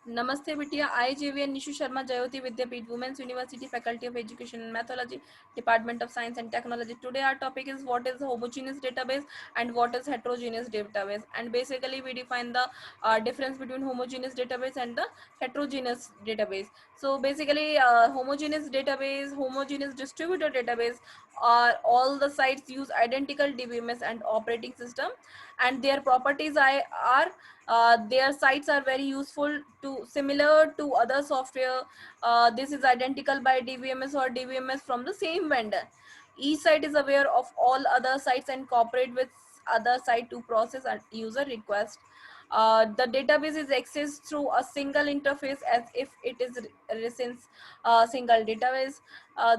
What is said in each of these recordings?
Namaste Vidya, I JVN Nishu Sharma Jayoti Vidyapeeth, Women's University Faculty of Education and Methodology, Department of Science and Technology. Today our topic is what is a homogeneous database and what is heterogeneous database. And basically we define the difference between homogeneous database and the heterogeneous database. So basically homogeneous distributed database are all the sites use identical DBMS and operating system, and their properties are their sites are very useful to similar to other software. This is identical by DBMS or DBMS from the same vendor. Each site is aware of all other sites and cooperate with other site to process a user request. The database is accessed through a single interface as if it is since single database.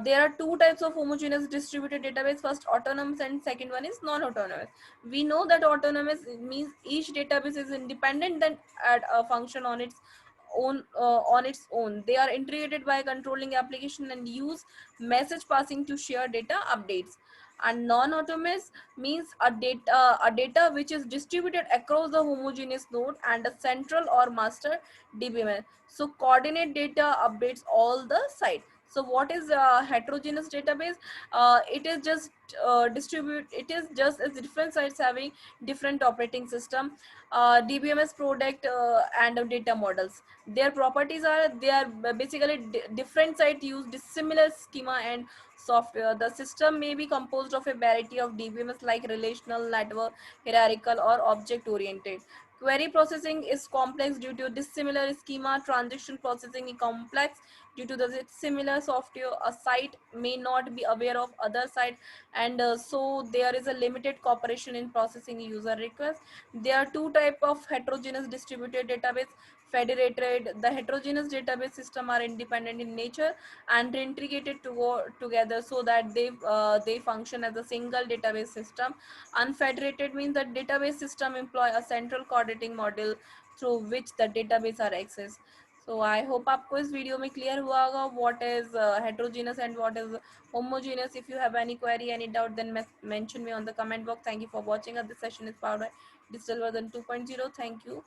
There are two types of homogeneous distributed database. First, autonomous, and second one is non-autonomous. We know that autonomous means each database is independent and add a function on its own. They are integrated by controlling application and use message passing to share data updates. And non-autonomous means a data which is distributed across the homogeneous node and a central or master DBMS. So coordinate data updates all the site. So what is a heterogeneous database? It is just distribute. It is just as different sites having different operating system, DBMS product and data models. Their properties are they are basically different sites use dissimilar schema and software. The system may be composed of a variety of DBMS like relational, network, hierarchical, or object oriented. Query processing is complex due to dissimilar schema. Transaction processing is complex due to the similar software. A site may not be aware of other site, and so there is a limited cooperation in processing user requests. There are two type of heterogeneous distributed database. Federated, the heterogeneous database system are independent in nature and integrated to go together so that they function as a single database system. Unfederated means that database system employ a central coordinating model through which the database are accessed. So I hope आपको इस video में clear हुआ होगा what is heterogeneous and what is homogeneous. If you have any query, any doubt, then mention me on the comment box. Thank you for watching. This session is powered by Digital Version 2.0. Thank you.